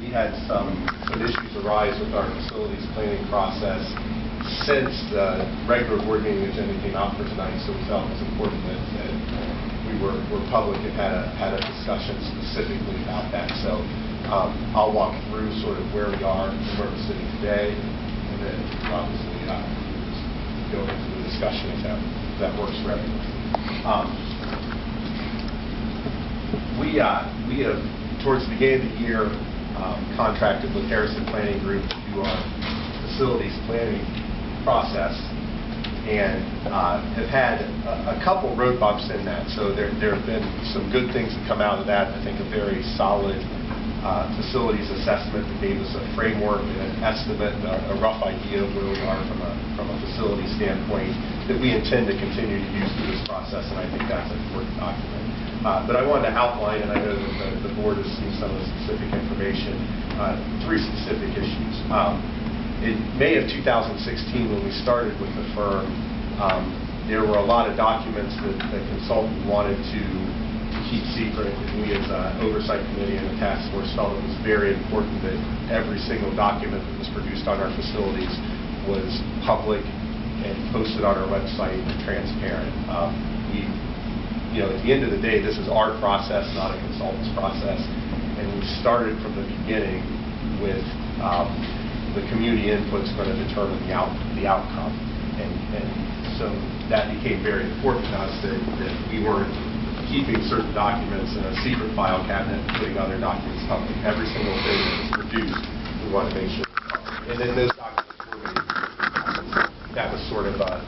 we had some issues arise with our facilities planning process since the regular board meeting agenda came out for tonight, so we felt it was important that we were public and had a discussion specifically about that. So I'll walk through sort of where we are and where we're sitting today, and then obviously go into the discussion if that works for everyone. We have, towards the beginning of the year, contracted with Harrison Planning Group to do our facilities planning process, and have had a couple road bumps in that. So there have been some good things that come out of that. I think a very solid facilities assessment that gave us a framework and an estimate, a rough idea of where we are from a facility standpoint that we intend to continue to use through this process, and I think that's an important document. But I wanted to outline, and I know that the board has seen some of the specific information, three specific issues. In May of 2016, when we started with the firm, there were a lot of documents that the consultant wanted to keep secret, and we as an oversight committee and the task force felt it was very important that every single document that was produced on our facilities was public and posted on our website and transparent. At the end of the day, this is our process, not a consultant's process, and we started from the beginning with the community input's going to determine the outcome, and so that became very important to us that we weren't keeping certain documents in a secret file cabinet and putting other documents public. Every single thing that was produced, we want to make sure. And then those documents were made. That was sort of a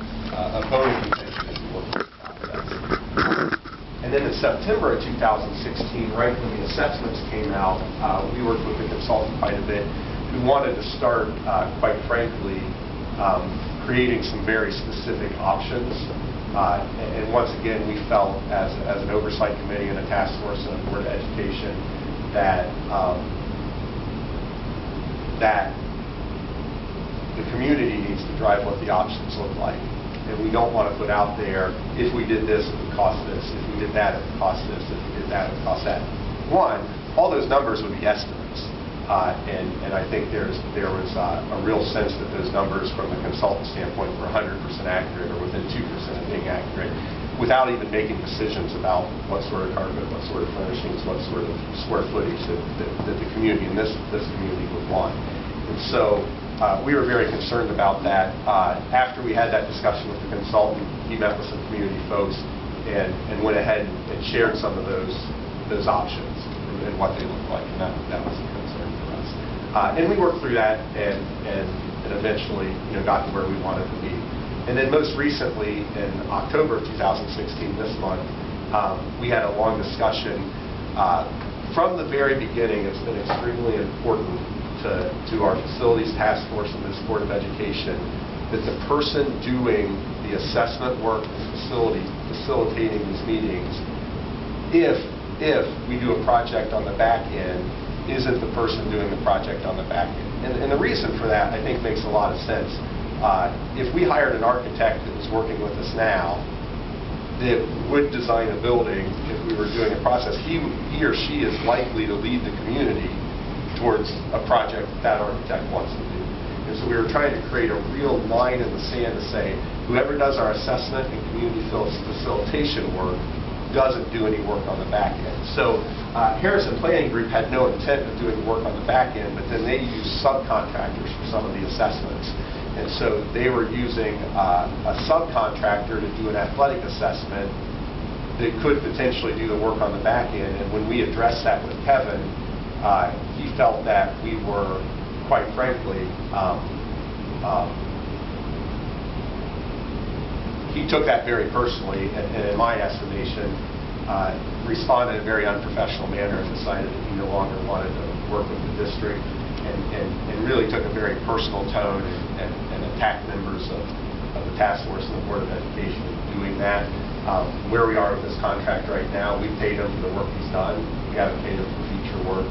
bone of contention as we worked through the process. And then in September of 2016, right when the assessments came out, we worked with the consultant quite a bit, who wanted to start, quite frankly, creating some very specific options. And once again, we felt as an oversight committee and a task force and a board of education that that the community needs to drive what the options look like. And we don't want to put out there, if we did this, it would cost this. If we did that, it would cost this. If we did that, it would cost that. One, all those numbers would be estimates. And I think there was a real sense that those numbers from the consultant standpoint were 100% accurate or within 2% of being accurate, without even making decisions about what sort of carpet, what sort of furnishings, what sort of square footage that the community and this community would want. And so we were very concerned about that. After we had that discussion with the consultant, he met with some community folks and went ahead and shared some of those options and what they look like, and that was a concern for us. And we worked through that and eventually got to where we wanted to be. And then most recently, in October of 2016, this month, we had a long discussion. From the very beginning, it's been extremely important to our facilities task force and this Board of Education that the person doing the assessment work and facilitating these meetings, if we do a project on the back end, isn't the person doing the project on the back end. And the reason for that, I think, makes a lot of sense. If we hired an architect that was working with us now that would design a building, if we were doing a process, he or she is likely to lead the community towards a project that architect wants to do. And so we were trying to create a real line in the sand to say, whoever does our assessment and community facilitation work doesn't do any work on the back end. So Harrison Planning Group had no intent of doing work on the back end, but then they used subcontractors for some of the assessments. And so they were using a subcontractor to do an athletic assessment that could potentially do the work on the back end. And when we addressed that with Kevin, he felt that we were, quite frankly, he took that very personally, and in my estimation, responded in a very unprofessional manner and decided that he no longer wanted to work with the district, and really took a very personal tone and attacked members of the task force and the Board of Education in doing that. Where we are with this contract right now, we paid him for the work he's done. We haven't paid him for future work.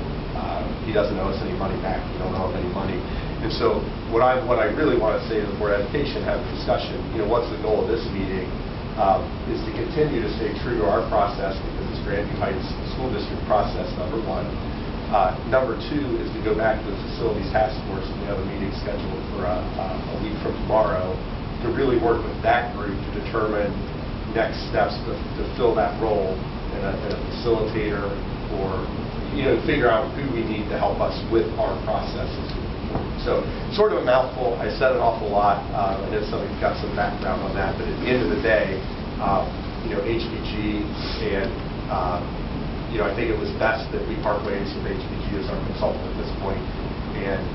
He doesn't owe us any money back. We don't owe him any money. And so what I really want to say to the Board of Education, have a discussion, what's the goal of this meeting, is to continue to stay true to our process, because it's Grandview Heights School District process, number one. Number two is to go back to the facilities task force, and we have a meeting scheduled for a week from tomorrow to really work with that group to determine next steps to fill that role in a facilitator, or figure out who we need to help us with our processes. So sort of a mouthful. I said an awful lot. I know somebody's got some background on that, but at the end of the day, HPG and I think it was best that we part ways with HPG as our consultant at this point. And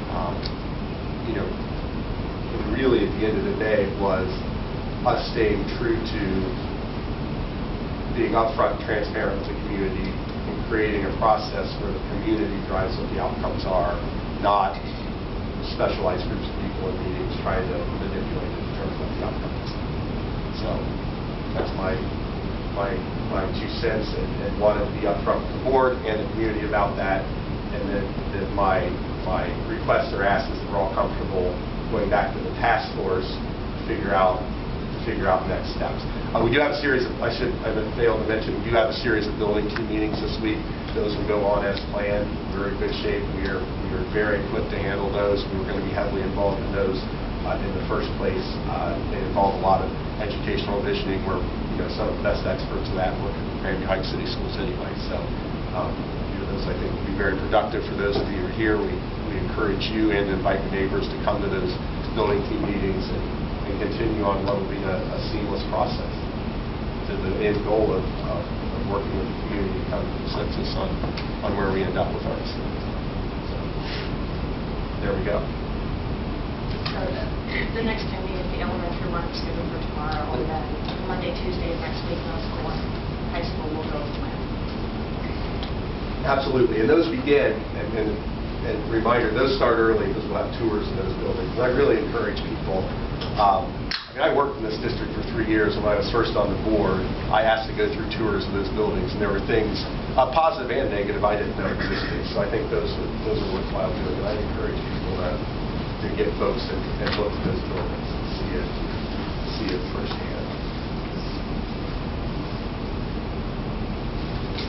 really at the end of the day was us staying true to being upfront and transparent with the community and creating a process where the community drives what the outcomes are, not specialized groups of people in meetings trying to manipulate it in terms of what the outcome is. So that's my 2 cents, and wanted to be upfront with the board and the community about that. And then my request or ask is that we're all comfortable going back to the task force to figure out next steps. We do have a series of, I've failed to mention, we do have a series of building team meetings this week. Those will go on as planned. We're in good shape. We are very equipped to handle those. We were going to be heavily involved in those in the first place. They involve a lot of educational visioning. We're some of the best experts in that work at Grandview Heights City Schools anyway. So those I think will be very productive for those of you who are here. We encourage you and invite your neighbors to come to those building team meetings and continue on what will be a seamless process to the end goal of working with the community to come to consensus on where we end up with our facilities. So there we go. So the next time we have the elementary one scheduled for tomorrow, and then Monday, Tuesday of next week, middle school and high school will go as planned. Absolutely, and those begin, and reminder, those start early because we'll have tours in those buildings. And I really encourage people. I worked in this district for 3 years, and when I was first on the board, I asked to go through tours of those buildings, and there were things, positive and negative, I didn't know existed. So I think those are worthwhile doing, and I encourage people to get folks and look at those buildings and see it firsthand.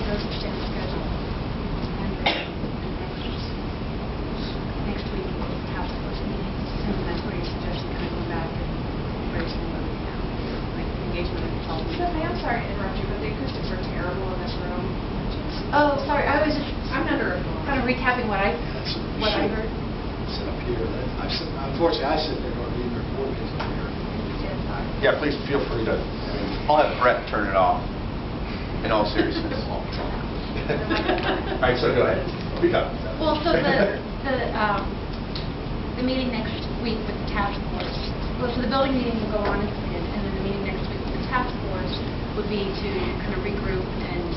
Understand the schedule. And next week we'll have the first meeting, and that's where you're suggesting kind of go back and raise them now, like engagement and consulting. Stephanie, I'm sorry to interrupt you, but the acoustics are terrible in this room. Oh, sorry. I'm under kind of recapping what I heard. Sit up here. Unfortunately, I sit there on the board because I'm here. Yeah, please feel free to. I'll have Brett turn it off. In all seriousness. All right, so go ahead. Speak up. Well, so the meeting next week with the task force. Well, so the building meeting will go on as planned, and then the meeting next week with the task force would be to kind of regroup and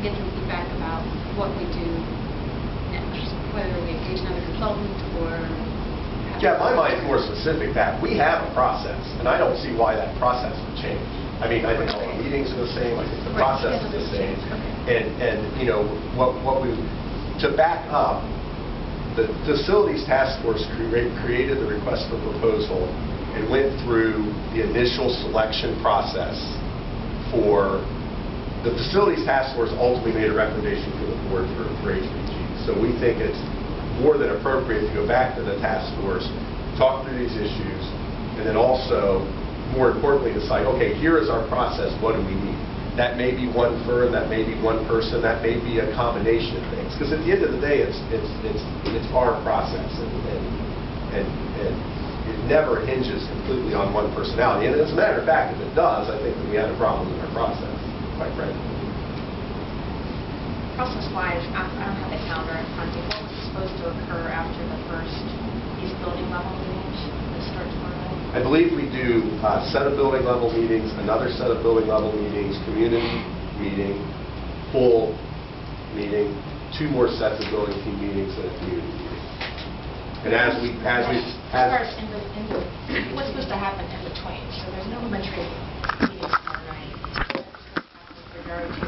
get some feedback about what we do next, whether we engage another consultant or. Yeah, my mind's more specific that we have a process, and I don't see why that process would change. I mean, I think all the meetings are the same. I think the process is the same. And what we to back up, the facilities task force created the request for proposal and went through the initial selection process for the facilities task force. Ultimately made a recommendation for the board for HPG. So we think it's more than appropriate to go back to the task force, talk through these issues, and then also, more importantly, decide, okay, here is our process, what do we need? That may be one firm, that may be one person, that may be a combination of things. Because at the end of the day, it's our process, and it never hinges completely on one personality. And as a matter of fact, if it does, I think that we had a problem with our process, quite frankly. Process-wise, I don't have the calendar in front of me. What was supposed to occur after the first these building level meetings that start tomorrow? I believe we do a set of building level meetings, another set of building level meetings, community meeting, full meeting, 2 more sets of building team meetings, and a community meeting. And what's supposed to happen in between? So there's no elementary meetings tomorrow night. With regard to